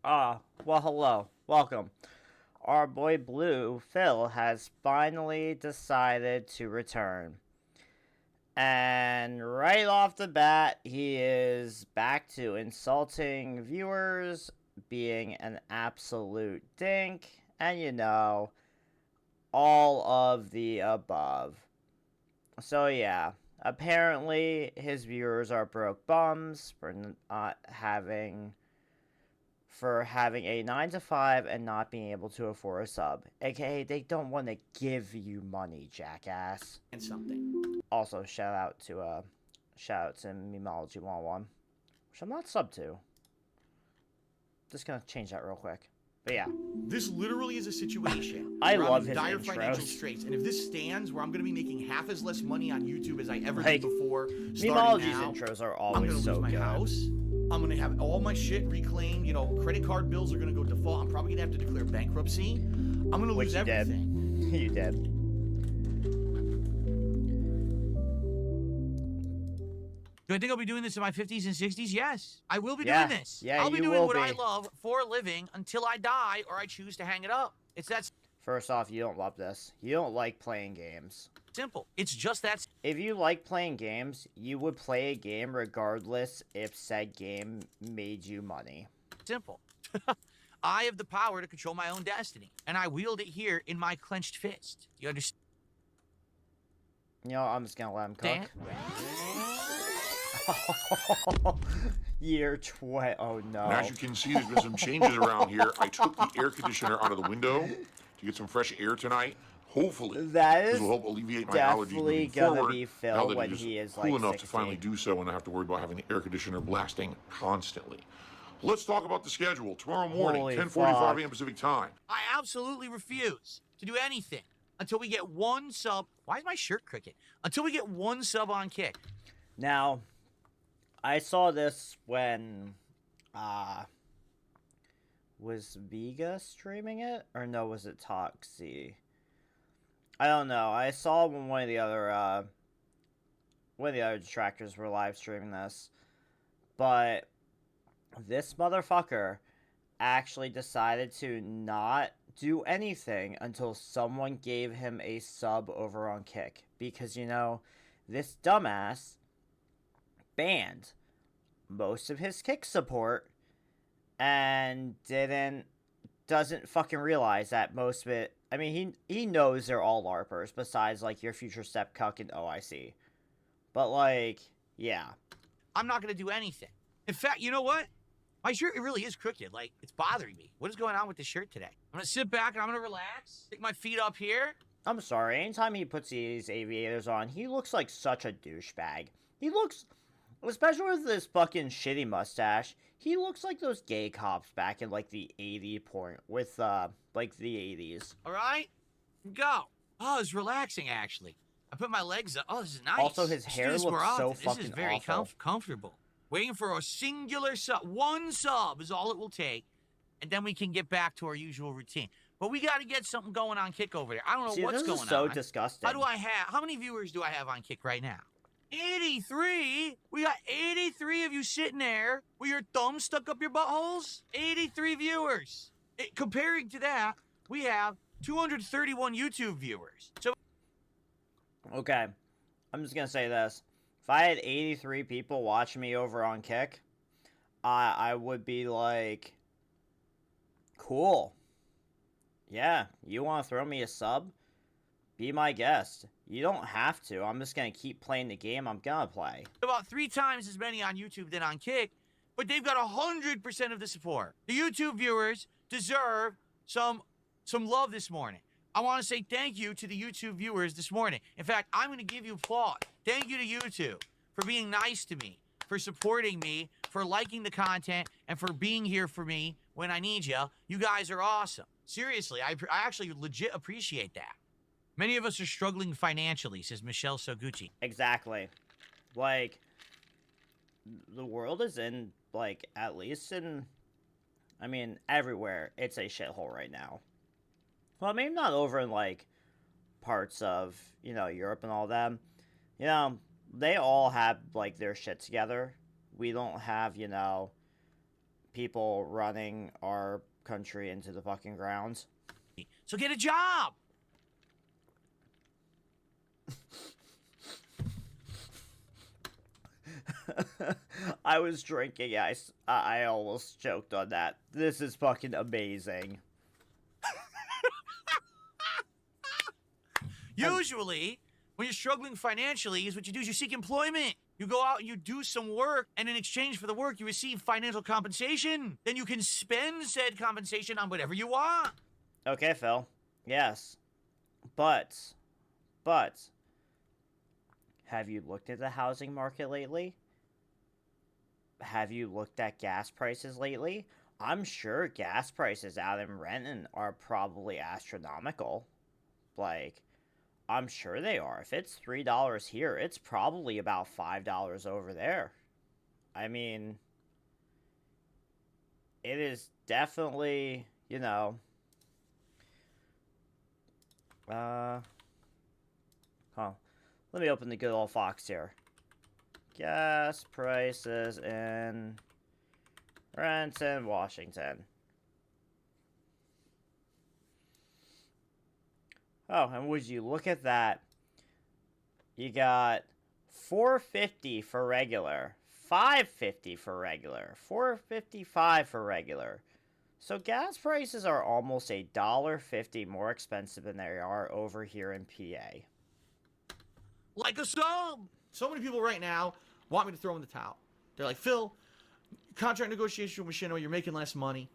Well, hello. Welcome. Our boy Blue, Phil, has finally decided to return. And right off the bat, he is back to insulting viewers, being an absolute dink, and all of the above. So, yeah. Apparently, his viewers are broke bums for not having a 9 to 5 and not being able to afford a sub. AKA, they don't want to give you money, jackass. And something. Also, shout out to Memology 101, which I'm not sub to. Just gonna change that real quick. But yeah. This literally is a situation I where love I'm in his dire intros. financial straits, and if this stands where I'm going to be making half as less money on YouTube as I ever did before, Memology's intros are always I'm going to so lose my good. house. I'm going to have all my shit reclaimed. You know, credit card bills are going to go default. I'm probably going to have to declare bankruptcy. I'm going to lose everything. You did. Do I think I'll be doing this in my 50s and 60s? Yes. I will be doing this. Yeah, I'll be doing what I love for a living until I die or I choose to hang it up. It's that First off, you don't love this. You don't like playing games. simple. It's just that If you like playing games, you would play a game regardless if said game made you money. simple. I have the power to control my own destiny, and I wield it here in my clenched fist. You understand? I'm just gonna let him cook. Year 20. Oh no. And as you can see, there's been some changes around here. I took the air conditioner out of the window to get some fresh air tonight. Hopefully, this will help alleviate my allergies moving forward. Be Phil now that when it he is cool like enough 60. to finally do so and I have to worry about having the air conditioner blasting constantly. Let's talk about the schedule. Tomorrow morning, 10:45 a.m. Pacific time. I absolutely refuse to do anything until we get one sub. Why is my shirt crooked? Until we get one sub on Kick. Now, I saw this when, was Vega streaming it? Or no, was it Toxie? I don't know. I saw when one of the other detractors were live streaming this. But this motherfucker actually decided to not do anything until someone gave him a sub over on Kick. Because, this dumbass banned most of his Kick support and doesn't fucking realize that most of it. I mean, he knows they're all LARPers besides like your future step cuck and OIC. But like, yeah. I'm not gonna do anything. In fact, you know what? My shirt, it really is crooked. Like, it's bothering me. What is going on with this shirt today? I'm gonna sit back and I'm gonna relax. Stick my feet up here. I'm sorry. Anytime he puts these aviators on, he looks like such a douchebag. He looks, especially with this fucking shitty mustache, he looks like those gay cops back in like the 80 point with like the 80s. All right, go. Oh, it's relaxing actually. I put my legs up. Oh, this is nice. Also, his hair looks so fucking awful. This is very comfortable. Waiting for a singular sub. One sub is all it will take, and then we can get back to our usual routine. But we got to get something going on Kick over there. I don't know what's going on. This is so disgusting. How many viewers do I have on Kick right now? 83? We got 83 of you sitting there with your thumbs stuck up your buttholes? 83 viewers. Comparing to that, we have 231 YouTube viewers. So, okay, I'm just gonna say this. If I had 83 people watching me over on Kick, I would be like, cool. Yeah, you want to throw me a sub? Be my guest. You don't have to. I'm just going to keep playing the game I'm going to play. About 3 times as many on YouTube than on Kick, but they've got 100% of the support. The YouTube viewers deserve some love this morning. I want to say thank you to the YouTube viewers this morning. In fact, I'm going to give you applause. Thank you to YouTube for being nice to me, for supporting me, for liking the content, and for being here for me when I need you. You guys are awesome. Seriously, I actually legit appreciate that. Many of us are struggling financially, says Michelle Soguchi. Exactly. Like, the world is in, like, at least in, I mean, everywhere, it's a shithole right now. Well, maybe not over in, like, parts of, Europe and all that. They all have, like, their shit together. We don't have, people running our country into the fucking ground. So get a job. I was drinking. I almost choked on that. This is fucking amazing. Usually, when you're struggling financially, is what you do is you seek employment. You go out and you do some work, and in exchange for the work, you receive financial compensation. Then you can spend said compensation on whatever you want. Okay, Phil. Yes. But, have you looked at the housing market lately? Have you looked at gas prices lately? I'm sure gas prices out in Renton are probably astronomical. Like, I'm sure they are. If it's $3 here, it's probably about $5 over there. I mean, it is definitely, you know, let me open the good old Fox here. Gas prices in Renton, Washington. Oh, and would you look at that? You got $4.50 for regular, $5.50 for regular, $4.55 for regular. So gas prices are almost $1.50 more expensive than they are over here in PA. Like a sub. So many people right now want me to throw in the towel. They're like, Phil, contract negotiation with Machinima, you're making less money.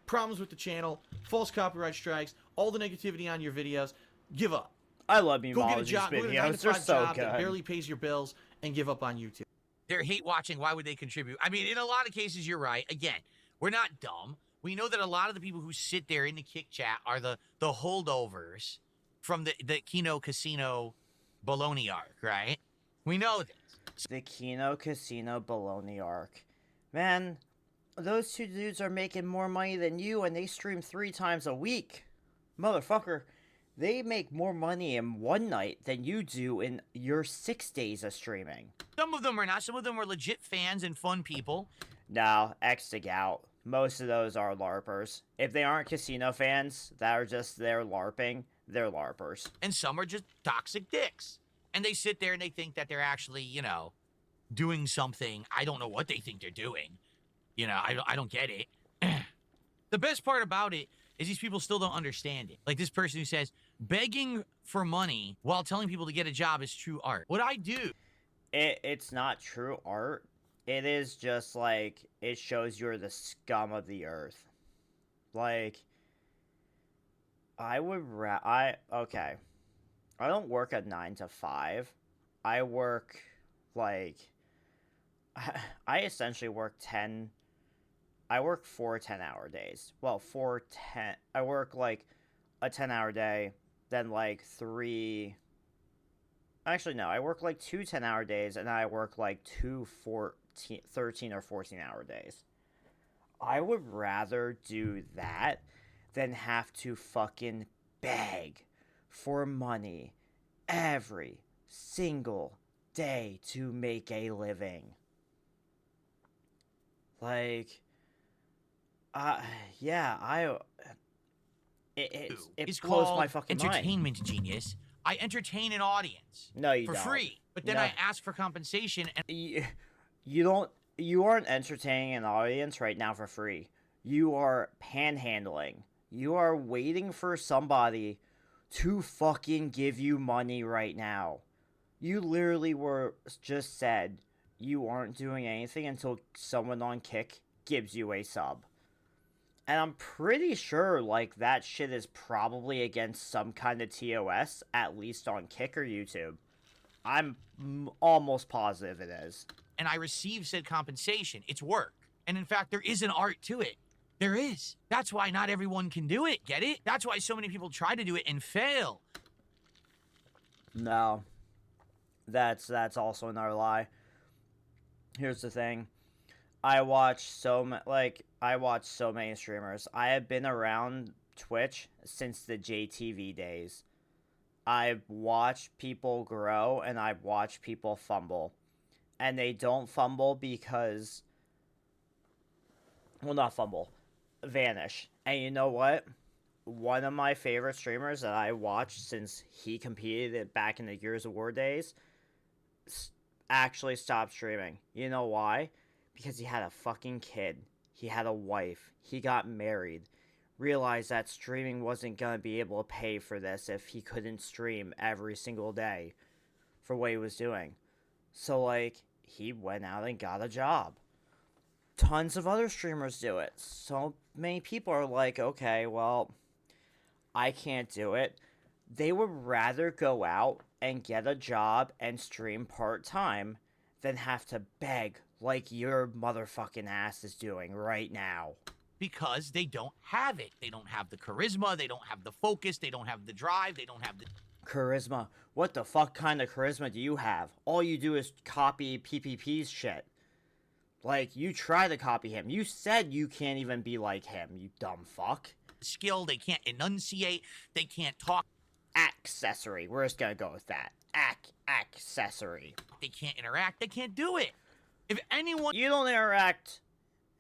Problems with the channel, false copyright strikes, all the negativity on your videos. Give up. I love Go get a job. Go get a 9 to 5 job that good. barely pays your bills and give up on YouTube. They're hate watching. Why would they contribute? I mean, in a lot of cases, you're right. Again, we're not dumb. We know that a lot of the people who sit there in the kick chat are the holdovers from the Kino Casino baloney arc, right? We know this. The Kino Casino baloney arc. Man, those two dudes are making more money than you, and they stream 3 times a week. Motherfucker, they make more money in one night than you do in your 6 days of streaming. Some of them are not. Some of them are legit fans and fun people. No, X'd out. Most of those are LARPers. If they aren't casino fans that are just there LARPing, they're LARPers. And some are just toxic dicks. And they sit there and they think that they're actually, you know, doing something. I don't know what they think they're doing. You know, I don't get it. The best part about it is these people still don't understand it. Like this person who says, begging for money while telling people to get a job is true art. What I do. It's not true art. It is just like, it shows you're the scum of the earth. Like, okay. I don't work a 9 to 5. I work, like, I essentially work 10, I work 4 10-hour days. Well, I work, like, a 10-hour day, then, like, 3, actually, no, I work, like, 2 10-hour days, and I work, like, 2 13 or 14-hour days. I would rather do that than have to fucking beg for money every single day to make a living. Like, yeah, it blows my fucking mind. Entertainment Genius. I entertain an audience. No, you for don't. free, but then I ask for compensation. And you aren't entertaining an audience right now for free. You are panhandling. You are waiting for somebody to fucking give you money right now. You literally were just said you aren't doing anything until someone on Kick gives you a sub. And I'm pretty sure, like, that shit is probably against some kind of TOS, at least on Kick or YouTube. I'm almost positive it is. And I receive said compensation. It's work. And in fact, there is an art to it. There is. That's why not everyone can do it. Get it? That's why so many people try to do it and fail. No. That's also another lie. Here's the thing. I watch so many streamers. I have been around Twitch since the JTV days. I've watched people grow and I've watched people fumble. And they don't fumble because well, not fumble, vanish. And you know what? One of my favorite streamers that I watched since he competed back in the Gears of War days actually stopped streaming. You know why? Because he had a fucking kid. He had a wife. He got married. Realized that streaming wasn't going to be able to pay for this if he couldn't stream every single day for what he was doing. So, like, he went out and got a job. Tons of other streamers do it. So many people are like, okay, well, I can't do it. They would rather go out and get a job and stream part-time than have to beg like your motherfucking ass is doing right now. Because they don't have it. They don't have the charisma, they don't have the focus, they don't have the drive, they don't have the... Charisma? What the fuck kind of charisma do you have? All you do is copy PPP's shit. Like, you try to copy him. You said you can't even be like him, you dumb fuck. Skill, they can't enunciate, they can't talk. Accessory. We're just gonna go with that. Accessory. They can't interact, they can't do it. If anyone... You don't interact.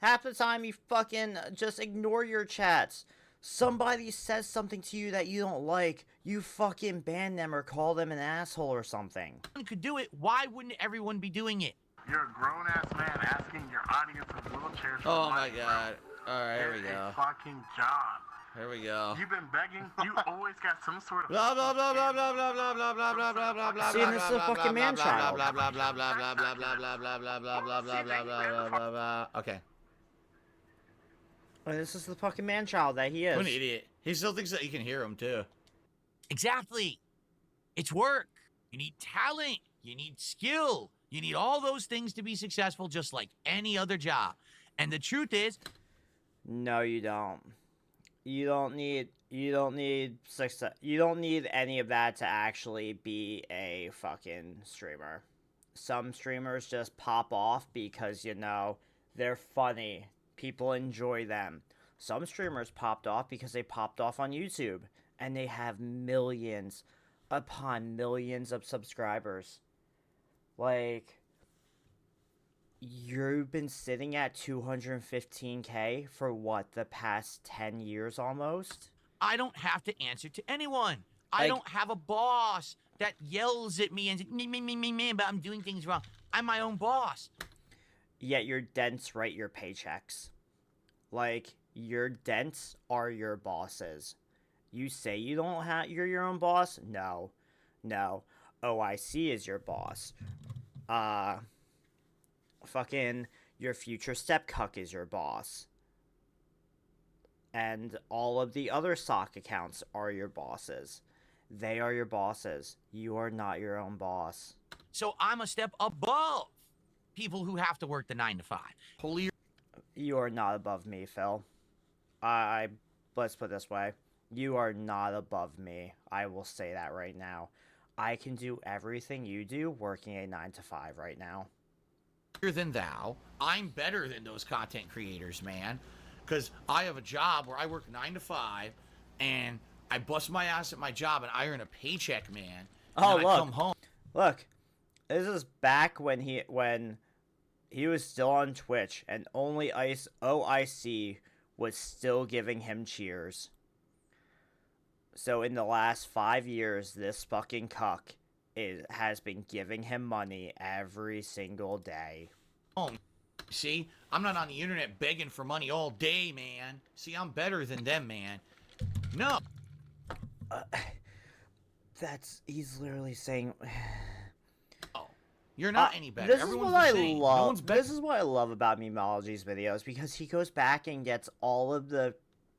Half the time you fucking just ignore your chats. Somebody says something to you that you don't like, you fucking ban them or call them an asshole or something. Could do it, why wouldn't everyone be doing it? You're a grown-ass man asking your audience of wheelchairs for Oh my money, god. Alright, here we It's go. a fucking job. Here we go. You've been begging. You always got some sort of. Blah blah blah blah blah blah blah blah blah blah blah blah blah. See, this is a fucking man child. Blah blah blah blah blah blah blah blah blah blah blah blah blah blah blah blah. Okay. This is the fucking man child that he is. What an idiot. He still thinks that he can hear him too. Exactly. It's work. You need talent. You need skill. You need all those things to be successful just like any other job. And the truth is... No, you don't. You don't need success. You don't need any of that to actually be a fucking streamer. Some streamers just pop off because, you know, they're funny. People enjoy them. Some streamers popped off because they popped off on YouTube. And they have millions upon millions of subscribers. Like, you've been sitting at 215K for what, the past 10 years almost? I don't have to answer to anyone. I don't have a boss that yells at me and says, me, but I'm doing things wrong. I'm my own boss. Yet your dents write your paychecks. Like, your dents are your bosses. You say you don't have, you're your own boss? No. OIC is your boss. Fucking your future step cuck is your boss. And all of the other sock accounts are your bosses. They are your bosses. You are not your own boss. So I'm a step above people who have to work the 9 to 5. Holy. You are not above me, Phil. Let's put it this way. You are not above me. I will say that right now. I can do everything you do working a 9 to 5 right now. Than thou. I'm better than those content creators, man. Because I have a job where I work 9 to 5 and I bust my ass at my job and I earn a paycheck, man. Oh, look. look. I come home. Look. This is back when he was still on Twitch and only OIC was still giving him cheers. So in the last 5 years, this fucking cuck has been giving him money every single day. Oh, see? I'm not on the internet begging for money all day, man. See, I'm better than them, man. No. He's literally saying... Oh, you're not any better. This Everyone's is what the I same. love. No one's better. This is what I love about Memology's videos, because he goes back and gets all of the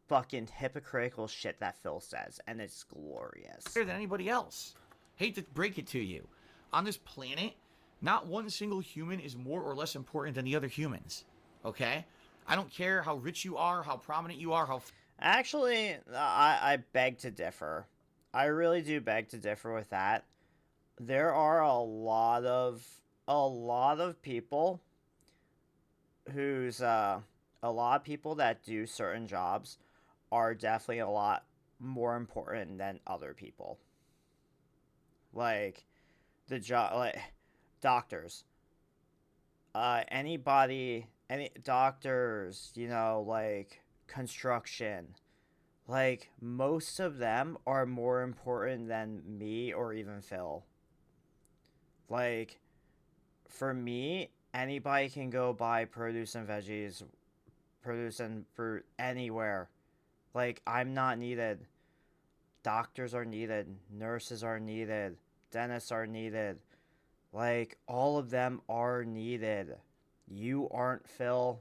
fucking hypocritical shit that Phil says, and it's glorious. Better than anybody else. Hate to break it to you. On this planet, not one single human is more or less important than the other humans. Okay? I don't care how rich you are, how prominent you are, how... Actually, I beg to differ. I really do beg to differ with that. There are a lot of people a lot of people that do certain jobs are definitely a lot more important than other people. Like doctors. Anybody any doctors, you know, like construction. Like, most of them are more important than me or even Phil. Like, for me, anybody can go buy produce and veggies, produce and fruit anywhere. Like, I'm not needed. Doctors are needed. Nurses are needed. Dentists are needed. Like, all of them are needed. You aren't, Phil.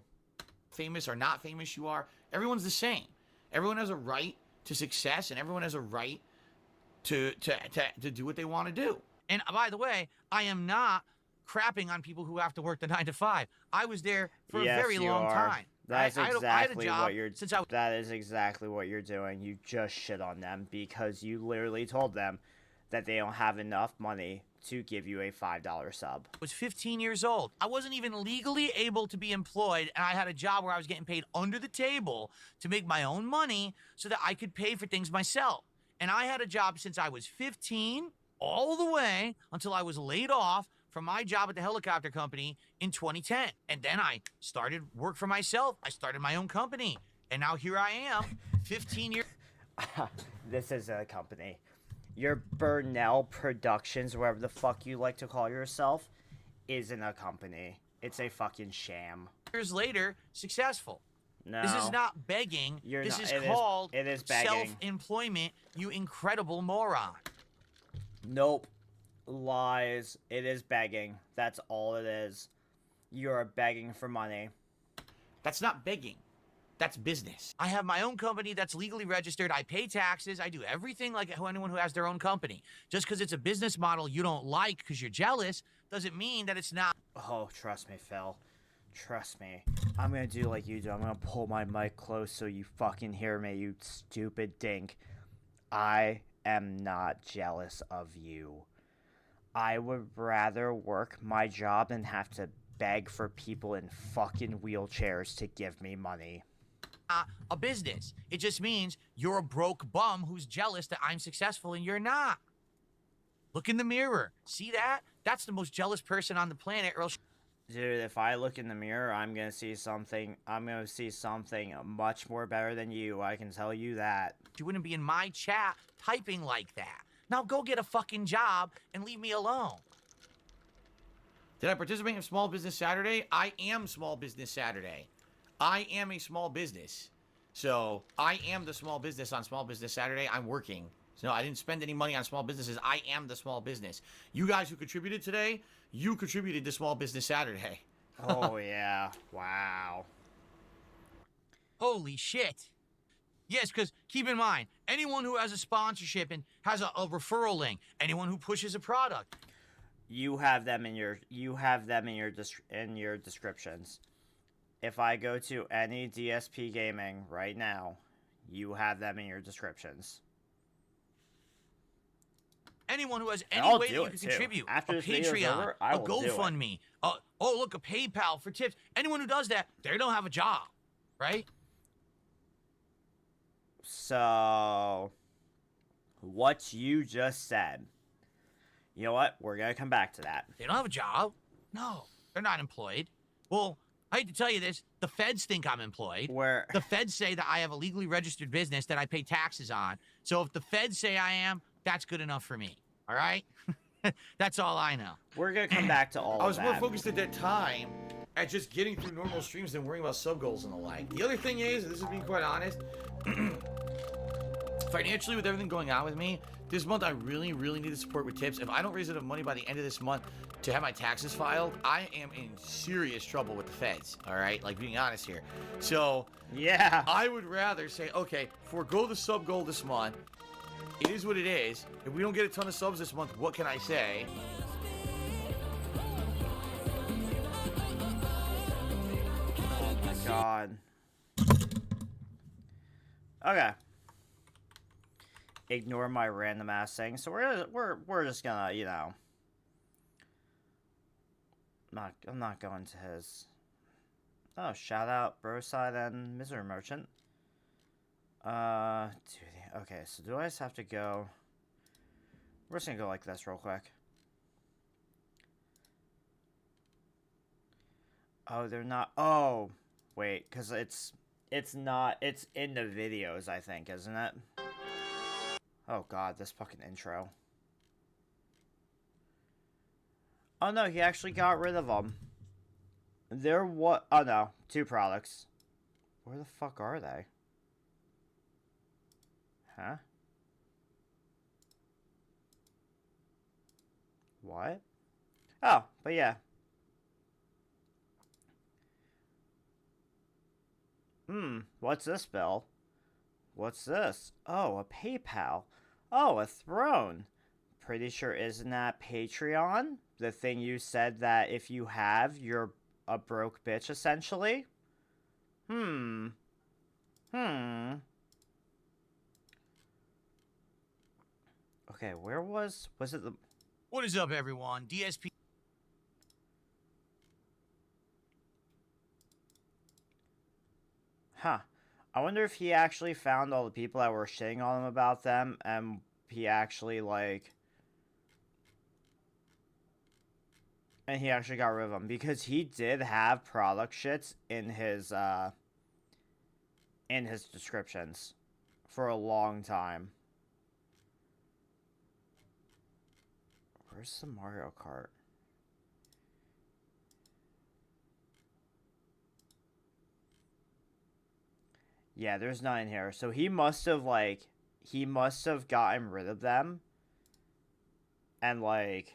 Famous or not famous you are, everyone's the same. Everyone has a right to success, and everyone has a right to do what they want to do. And by the way, I am not crapping on people who have to work the 9 to 5. I was there for a very long time. That's exactly what you're. Since I That is exactly what you're doing. You just shit on them because you literally told them that they don't have enough money to give you a $5 sub. was 15 years old. I wasn't even legally able to be employed, and I had a job where I was getting paid under the table to make my own money so that I could pay for things myself. And I had a job since I was 15 all the way until I was laid off from my job at the helicopter company in 2010. And then I started work for myself. I started my own company. And now here I am, 15 years. This is a company. Your Burnell Productions, whatever the fuck you like to call yourself, isn't a company. It's a fucking sham. Years later, successful. No. This is not begging. This is it called is begging. Self-employment, you incredible moron. Nope. Lies. It is begging. That's all it is. You're begging for money. That's not begging. That's business. I have my own company that's legally registered. I pay taxes. I do everything like anyone who has their own company. Just because it's a business model you don't like because you're jealous doesn't mean that it's not. Oh, trust me, Phil. Trust me. I'm gonna do like you do. I'm gonna pull my mic close so you fucking hear me, you stupid dink. I am not jealous of you. I would rather work my job than have to beg for people in fucking wheelchairs to give me money. A business. It just means you're a broke bum who's jealous that I'm successful and you're not. Look in the mirror. See that? That's the most jealous person on the planet, or else. Dude, if I look in the mirror, I'm gonna see something much more better than you. I can tell you that. You wouldn't be in my chat typing like that. Now go get a fucking job and leave me alone. Did I participate in Small Business Saturday? I am Small Business Saturday. I am a small business. So I am the small business on Small Business Saturday. I'm working. So I didn't spend any money on small businesses. I am the small business. You guys who contributed today, you contributed to Small Business Saturday. Oh, yeah. Wow. Holy shit. Yes, because keep in mind, anyone who has a sponsorship and has a referral link, anyone who pushes a product, you have them in your descriptions. If I go to any DSP Gaming right now, you have them in your descriptions. Anyone who has any way that you can contribute, after a Patreon, a GoFundMe, oh look, a PayPal for tips. Anyone who does that, they don't have a job, right? So, what you just said, you know what? We're gonna come back to that. They don't have a job. No, they're not employed. Well, I hate to tell you this, the feds think I'm employed. The feds say that I have a legally registered business that I pay taxes on. So if the feds say I am, that's good enough for me. All right? That's all I know. We're going to come back to all of that. I was more focused at that time at just getting through normal streams than worrying about sub goals and the like. The other thing is, this is being quite honest, financially with everything going on with me, this month I really, really need the support with tips. If I don't raise enough money by the end of this month to have my taxes filed, I am in serious trouble with the feds, all right? Like, being honest here. So, yeah, I would rather say, okay, forego the sub goal this month. It is what it is. If we don't get a ton of subs this month, what can I say? Oh my god. Okay. Ignore my random ass thing. So we're just gonna, you know. I'm not going to his. Oh, shout out Broside and Misery Merchant. Dude, okay, so do I just have to go? We're just gonna go like this real quick. Oh, they're not. Oh, wait, because it's not. It's in the videos, I think, isn't it? Oh god, this fucking intro. Oh no, he actually got rid of them. There what? Oh no, 2 products. Where the fuck are they? Huh? What? Oh, but yeah. What's this bill? What's this? Oh, a PayPal. Oh, a throne. Pretty sure isn't that Patreon? The thing you said that if you have, you're a broke bitch, essentially? Hmm. Hmm. Okay, where was it the... What is up, everyone? DSP. Huh. I wonder if he actually found all the people that were shitting on him about them, and he actually, like... And he actually got rid of them, because he did have product shits in his descriptions for a long time. Where's the Mario Kart? Yeah, there's none in here. So he must have, like, he must have gotten rid of them. And, like,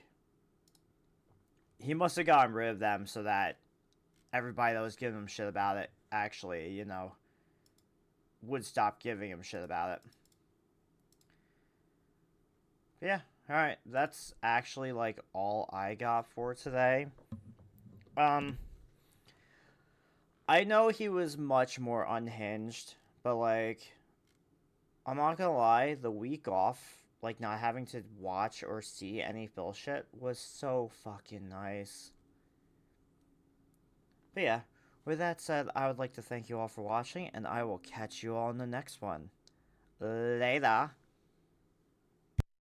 he must have gotten rid of them so that everybody that was giving him shit about it actually, you know, would stop giving him shit about it. But yeah, alright. That's actually, like, all I got for today. I know he was much more unhinged, but, like, I'm not gonna lie, the week off, like, not having to watch or see any bullshit was so fucking nice. But yeah, with that said, I would like to thank you all for watching, and I will catch you all in the next one. Later.